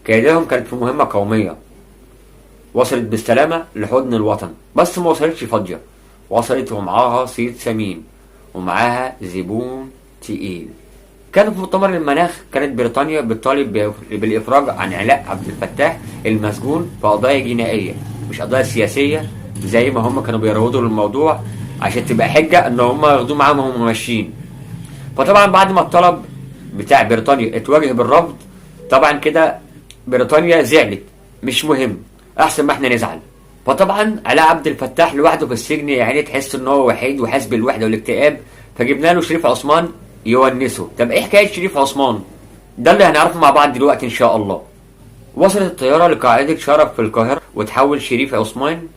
كيدهم كانت في مهمة قومية، وصلت بالسلامة لحضن الوطن، بس ما وصلتش فاضية، وصلت ومعاها صيد سمين ومعاها زبون تقيل. كان في مؤتمر المناخ كانت بريطانيا بتطالب بالإفراج عن علاء عبد الفتاح المسجون في قضايا جنائية مش قضايا سياسية زي ما هم كانوا بيروضوا للموضوع عشان تبقى حجة ان هم ياخدوه معاهم وهم ماشيين. فطبعا بعد ما الطلب بتاع بريطانيا اتواجه بالرفض، طبعا كده بريطانيا زعلت، مش مهم، احسن ما احنا نزعل. فطبعا علاء عبد الفتاح لوحده في السجن يعني تحس ان هو وحيد وحاسس بالوحده والاكتئاب، فجبنا له شريف عثمان يونسه. طب ايه حكايه شريف عثمان؟ ده اللي هنعرفه مع بعض دلوقتي ان شاء الله. وصلت الطياره لقاعده شرف في القاهره، وتحول شريف عثمان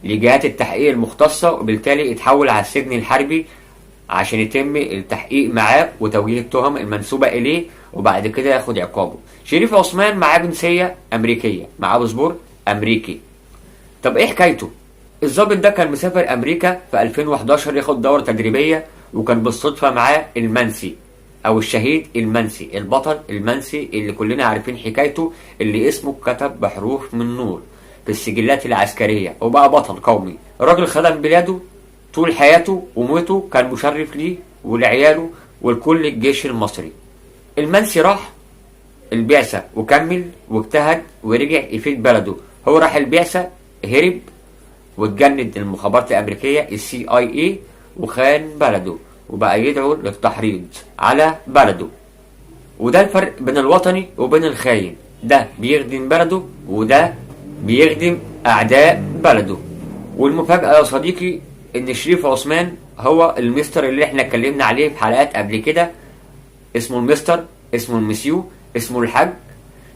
لجهات التحقيق المختصه، وبالتالي اتحول على السجن الحربي عشان يتم التحقيق معاه وتوجيه التهم المنسوبه اليه، وبعد كده ياخد عقابه. شريف عثمان معاه جنسيه امريكيه، معاه باسبور امريكي. طب ايه حكايته؟ الضابط ده كان مسافر امريكا في 2011 ياخد دوره تدريبيه، وكان بالصدفه معاه المنسي او الشهيد المنسي، البطل المنسي اللي كلنا عارفين حكايته، اللي اسمه اتكتب بحروف من نور في السجلات العسكريه وبقى بطل قومي. الراجل خدم بلاده طول حياته، وموته كان مشرف ليه ولعياله ولكل الجيش المصري. المنسي راح البعثة وكمل واجتهد ورجع يفيد بلده. هو راح البعثة، هرب واتجند المخابرات الأمريكية CIA وخان بلده، وبقى يدعو للتحريض على بلده. وده الفرق بين الوطني وبين الخاين، ده بيخدم بلده وده بيخدم أعداء بلده. والمفاجأة يا صديقي إن شريف عثمان هو المستر اللي احنا اتكلمنا عليه في حلقات قبل كده. اسمه المستر، اسمه المسيو، اسمه الحاج،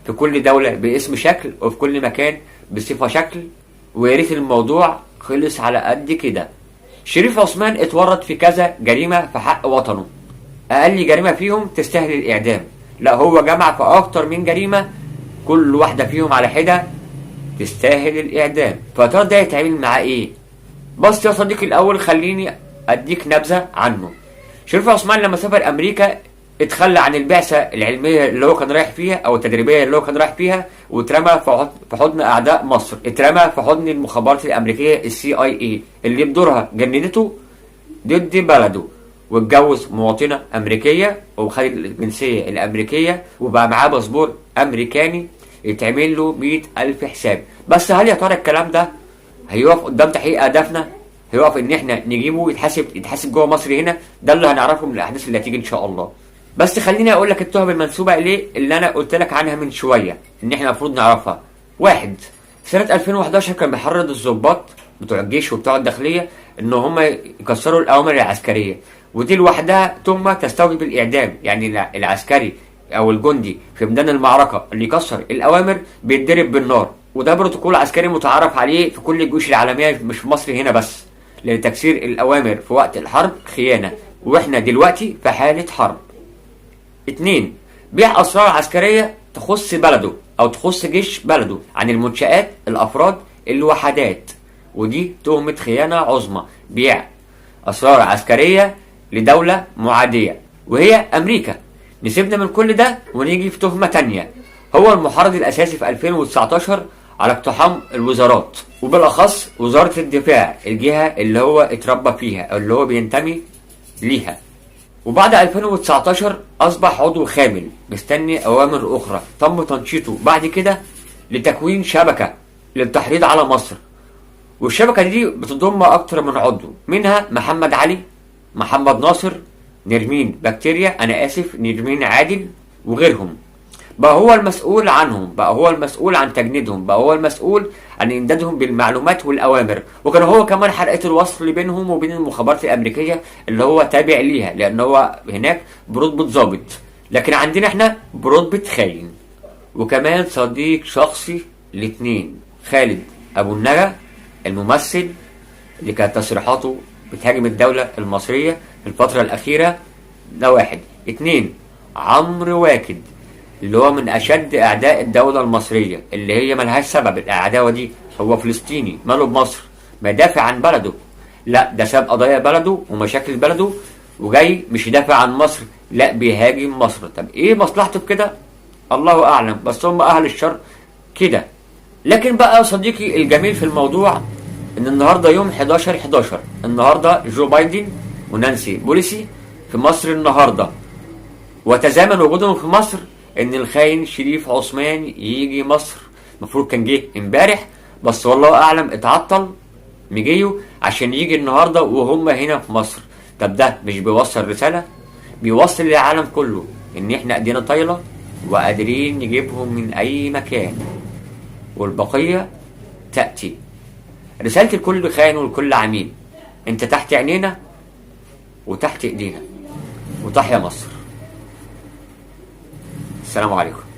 في كل دولة باسم شكل وفي كل مكان بصفة شكل. وياريت الموضوع خلص على قد كده. شريف عثمان اتورط في كذا جريمة في حق وطنه، أقل جريمة فيهم تستاهل الإعدام، لا هو جمع في أكتر من جريمة كل واحدة فيهم على حدة تستاهل الإعدام. فترى ده يتعمل معاه إيه؟ بس يا صديقي الأول خليني أديك نبذة عنه. شريف عثمان لما سافر أمريكا اتخلى عن البعثة العلمية اللي هو كان رايح فيها أو التدريبية اللي هو كان رايح فيها، واترمى في حضن أعداء مصر، اترمى في حضن المخابرات الأمريكية CIA اللي بدورها جندته ضد بلده، واتجوز مواطنة أمريكية وخد الجنسية الأمريكية وبقى معاه باسبور أمريكاني يتعمل له 100,000 حساب. بس هل يا ترى الكلام ده هيقف قدام تحقيق أهدافنا؟ هيقف إن إحنا نجيبه يتحاسب جوه مصر هنا؟ ده اللي هنعرفه من الأحداث اللي هتيجي إن شاء الله. بس خليني أقول لك التهم المنسوبة إليه اللي أنا قلت لك عنها من شوية إن إحنا المفروض نعرفها. واحد، سنة 2011 كان بيحرض الضباط بتوع الجيش وبتوع الداخلية إن هم يكسروا الأوامر العسكرية، ودي لوحدها تهمة تستوجب الإعدام. يعني العسكري أو الجندي في ميدان المعركة اللي يكسر الأوامر بيتضرب بالنار، وده بروتوكول عسكري متعارف عليه في كل الجيوش العالمية مش في مصر هنا بس، لأن تكسير الأوامر في وقت الحرب خيانة، وإحنا دلوقتي في حالة حرب. اتنين، بيع أسرار عسكرية تخص بلده أو تخص جيش بلده عن المنشآت، الأفراد، الوحدات، ودي تهمة خيانة عظمى. بيع أسرار عسكرية لدولة معادية وهي أمريكا. نسيبنا من كل ده ونيجي في تهمة تانية. هو المحرض الأساسي في 2019 على اقتحام الوزارات، وبالأخص وزارة الدفاع، الجهة اللي هو اتربى فيها أو اللي هو بينتمي ليها. وبعد 2019 أصبح عضو خامل مستني أوامر أخرى تم تنشيطه بعد كده لتكوين شبكة للتحريض على مصر. والشبكة دي بتضم أكتر من عضو، منها محمد علي، محمد ناصر، نرمين بكتيريا، أنا آسف نرمين عادل، وغيرهم. بقى هو المسؤول عنهم، بقى هو المسؤول عن تجنيدهم، بقى هو المسؤول عن إمدادهم بالمعلومات والأوامر، وكان هو كمان حلقة الوصل بينهم وبين المخابرات الأمريكية اللي هو تابع ليها، لأن هو هناك برتبة ضابط، لكن عندنا احنا برتبة خاين. وكمان صديق شخصي الاتنين، خالد أبو النجا الممثل اللي كانت تصريحاته بتهاجم الدولة المصرية في الفترة الأخيرة، ده واحد. اتنين، عمرو واكد اللي هو من أشد أعداء الدولة المصرية، اللي هي ملهاش سبب العداوة دي، هو فلسطيني ماله بمصر، ما يدافع عن بلده، لا ده ساب قضايا بلده ومشاكل بلده وجاي مش يدافع عن مصر، لا بيهاجم مصر. طب ايه مصلحته بكده؟ الله اعلم، بس هم اهل الشر كده. لكن بقى يا صديقي الجميل في الموضوع ان النهارده يوم 11/11، النهارده جو بايدن ونانسي بوليسي في مصر النهارده، وتزامن وجودهم في مصر ان الخاين شريف عثمان يجي مصر. المفروض كان جه امبارح، بس والله اعلم اتعطل مجيه عشان يجي النهارده وهم هنا في مصر. طب ده مش بيوصل رساله؟ بيوصل للعالم كله ان احنا ايدينا طايله وقادرين نجيبهم من اي مكان، والبقيه تاتي. رسالة لكل خاين ولكل عميل: انت تحت عينينا وتحت ايدينا، وتحيا مصر. السلام عليكم.